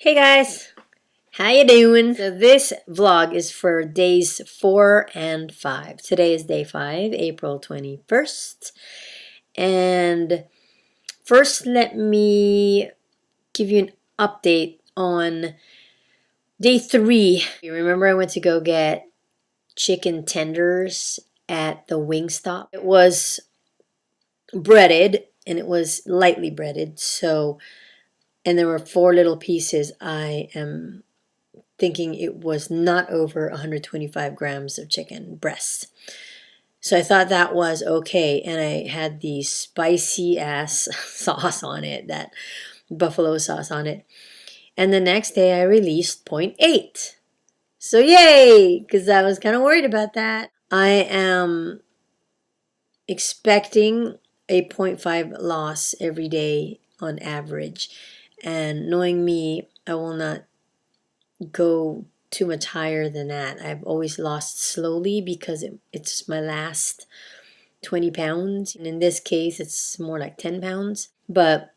Hey guys, how you doing? So this vlog is for days 4 and 5. Today is day 5, April 21st. And first let me give you an update on day 3. You remember I went to go get chicken tenders at the Wingstop? It was breaded and it was lightly breaded, and there were 4 little pieces. I am thinking it was not over 125 grams of chicken breasts. So I thought that was okay. And I had the spicy ass sauce on it, that buffalo sauce on it. And the next day I released 0.8. So yay, because I was kind of worried about that. I am expecting a 0.5 loss every day on average. And knowing me, I will not go too much higher than that. I've always lost slowly because it's my last 20 pounds. And in this case, it's more like 10 pounds. But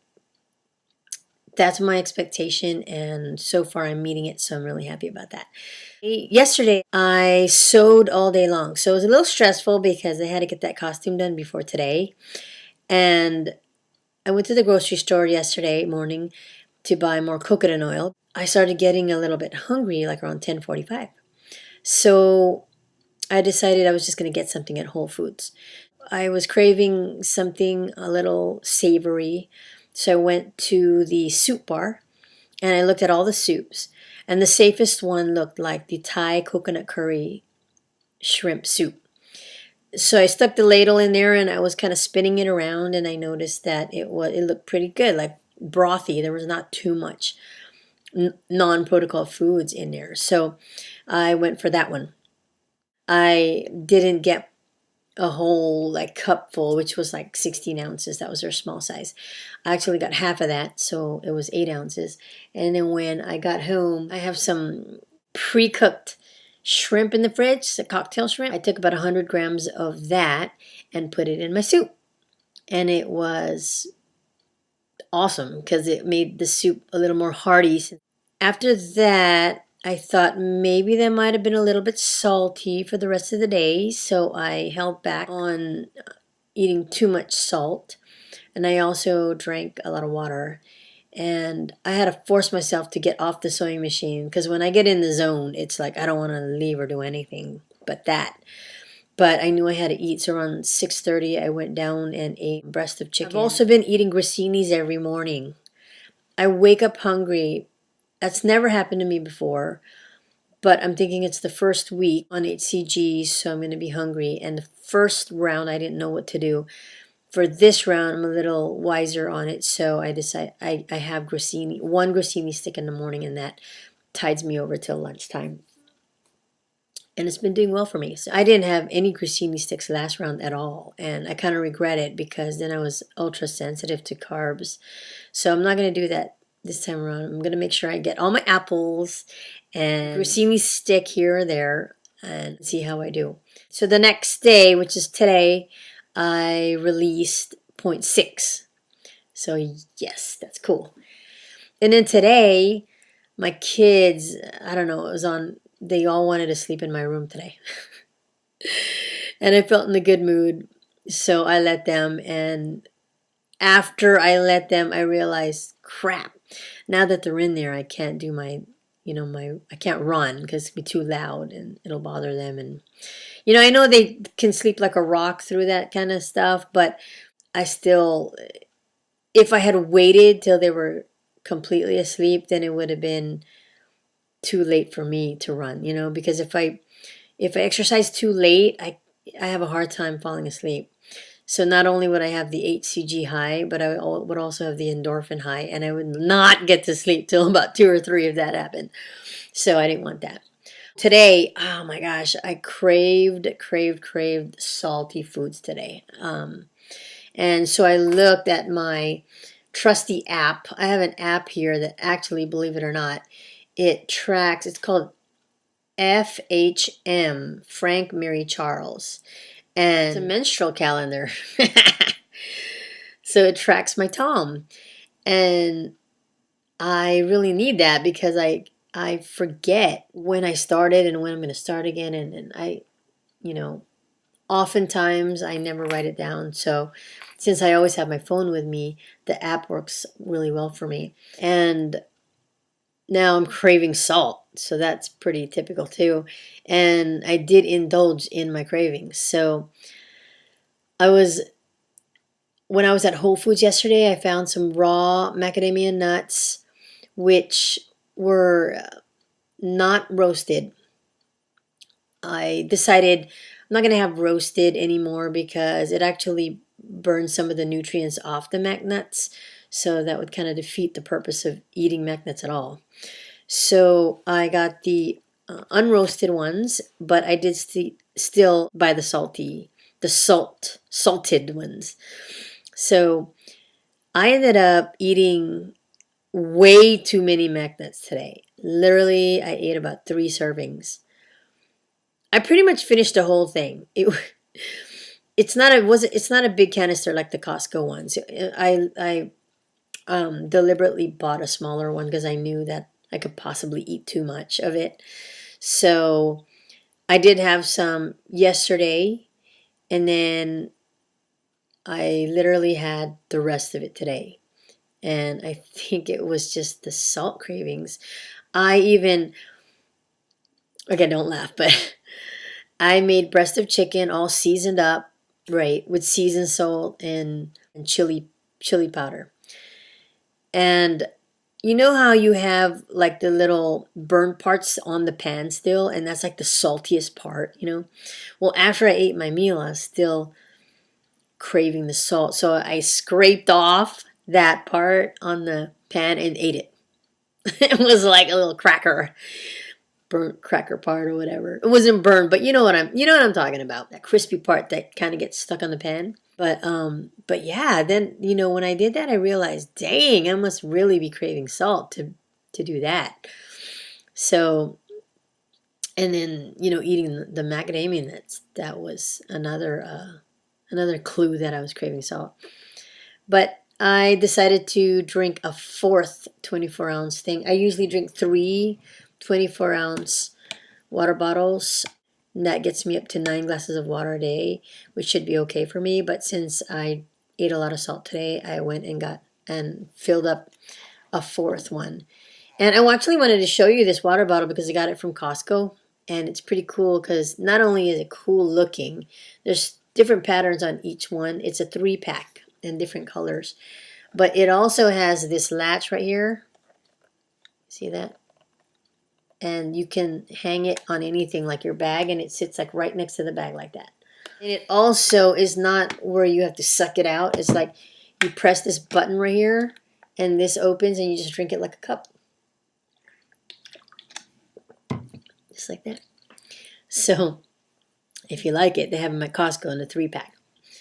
that's my expectation, and so far I'm meeting it, so I'm really happy about that. Yesterday, I sewed all day long. So it was a little stressful because I had to get that costume done before today. And I went to the grocery store yesterday morning to buy more coconut oil. I started getting a little bit hungry, like around 10:45. So I decided I was just going to get something at Whole Foods. I was craving something a little savory, so I went to the soup bar and I looked at all the soups. And the safest one looked like the Thai coconut curry shrimp soup. So I stuck the ladle in there and I was kind of spinning it around, and I noticed that it looked pretty good, like brothy. There was not too much non-protocol foods in there. So I went for that one. I didn't get a whole like cup full, which was like 16 ounces. That was their small size. I actually got half of that, so it was 8 ounces. And then when I got home, I have some pre-cooked shrimp in the fridge, the cocktail shrimp. I took about 100 grams of that and put it in my soup. And it was awesome because it made the soup a little more hearty. After that, I thought maybe that might have been a little bit salty for the rest of the day, so I held back on eating too much salt. And I also drank a lot of water. And I had to force myself to get off the sewing machine because when I get in the zone, it's like I don't want to leave or do anything but that. But I knew I had to eat, so around 6:30 I went down and ate breast of chicken. I've also been eating grissinis every morning. I wake up hungry. That's never happened to me before, but I'm thinking it's the first week on HCG, so I'm going to be hungry. And the first round, I didn't know what to do. For this round, I'm a little wiser on it, so I decide I have grissini, one grissini stick in the morning, and that tides me over till lunchtime. And it's been doing well for me. So I didn't have any grissini sticks last round at all, and I kind of regret it because then I was ultra sensitive to carbs. So I'm not going to do that this time around. I'm going to make sure I get all my apples and grissini stick here or there and see how I do. So the next day, which is today, I released 0.6. So yes, that's cool. And then today, my kids, I don't know, they all wanted to sleep in my room today. And I felt in a good mood, so I let them. And after I let them, I realized, crap, now that they're in there, I can't do I can't run because it'll be too loud and it'll bother them. And, I know they can sleep like a rock through that kind of stuff, but I still, if I had waited till they were completely asleep, then it would have been too late for me to run, because if I exercise too late, I have a hard time falling asleep. So not only would I have the HCG high, but I would also have the endorphin high, and I would not get to sleep till about 2 or 3 if that happened. So I didn't want that. Today, oh my gosh, I craved salty foods today. And so I looked at my trusty app. I have an app here that actually, believe it or not, it tracks, it's called FHM, Frank Mary Charles. And it's a menstrual calendar. So it tracks my Tom. And I really need that because I forget when I started and when I'm going to start again, and I, you know, oftentimes I never write it down. So since I always have my phone with me, the app works really well for me. And now I'm craving salt, so that's pretty typical too. And I did indulge in my cravings. So I was when I was at Whole Foods yesterday, I found some raw macadamia nuts which were not roasted. I decided I'm not going to have roasted anymore because it actually burns some of the nutrients off the mac nuts. So that would kind of defeat the purpose of eating mac nuts at all. So I got the unroasted ones, but I did still buy the salted ones. So I ended up eating way too many mac nuts today. Literally, I ate about 3 servings. I pretty much finished the whole thing. It's not a big canister like the Costco ones. I deliberately bought a smaller one because I knew that I could possibly eat too much of it. So I did have some yesterday, and then I literally had the rest of it today. And I think it was just the salt cravings. I even, okay, don't laugh, but I made breast of chicken all seasoned up, right, with seasoned salt and chili powder. And you know how you have like the little burnt parts on the pan still, and that's like the saltiest part, you know? Well, after I ate my meal, I was still craving the salt. So I scraped off that part on the pan and ate it. It was like a little cracker, burnt cracker part or whatever. It wasn't burned, but you know what I'm talking about. That crispy part that kind of gets stuck on the pan. But yeah, then when I did that, I realized, dang, I must really be craving salt to do that. So, and then eating the macadamia nuts, that was another clue that I was craving salt. But I decided to drink a fourth 24-ounce thing. I usually drink 3 24-ounce water bottles. And that gets me up to 9 glasses of water a day, which should be okay for me. But since I ate a lot of salt today, I went and filled up a fourth one. And I actually wanted to show you this water bottle because I got it from Costco. And it's pretty cool because not only is it cool looking, there's different patterns on each one. It's a 3-pack in different colors. But it also has this latch right here. See that? And you can hang it on anything like your bag, and it sits like right next to the bag like that. And it also is not where you have to suck it out. It's like you press this button right here, and this opens, and you just drink it like a cup. Just like that. So, if you like it, they have them at Costco in a 3-pack.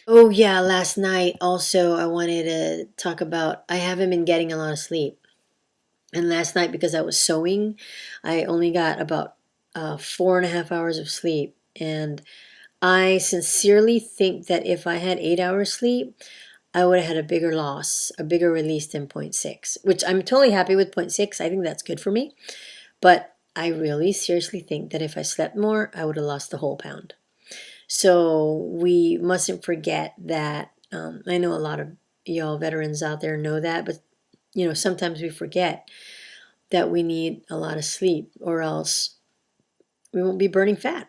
Oh yeah, last night also I wanted to talk about, I haven't been getting a lot of sleep. And last night, because I was sewing, I only got about 4.5 hours of sleep. And I sincerely think that if I had 8 hours sleep, I would have had a bigger loss, a bigger release than 0.6, which I'm totally happy with 0.6. I think that's good for me. But I really seriously think that if I slept more, I would have lost the whole pound. So we mustn't forget that. I know a lot of y'all veterans out there know that, but sometimes we forget that we need a lot of sleep or else we won't be burning fat.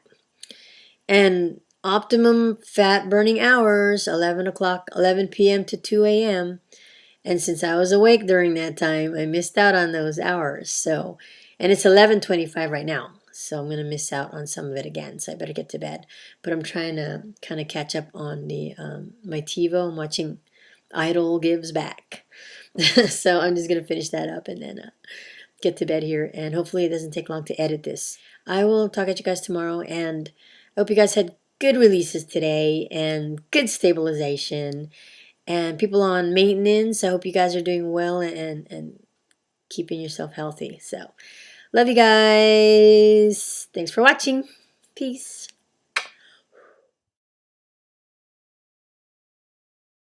And optimum fat burning hours, 11 p.m. to 2 a.m. And since I was awake during that time, I missed out on those hours. So, and it's 11:25 right now. So I'm going to miss out on some of it again. So I better get to bed. But I'm trying to kind of catch up on the my TiVo. I'm watching Idol Gives Back. So I'm just going to finish that up and then get to bed here. And hopefully it doesn't take long to edit this. I will talk at you guys tomorrow. And I hope you guys had good releases today and good stabilization. And people on maintenance, I hope you guys are doing well and keeping yourself healthy. So, love you guys. Thanks for watching. Peace.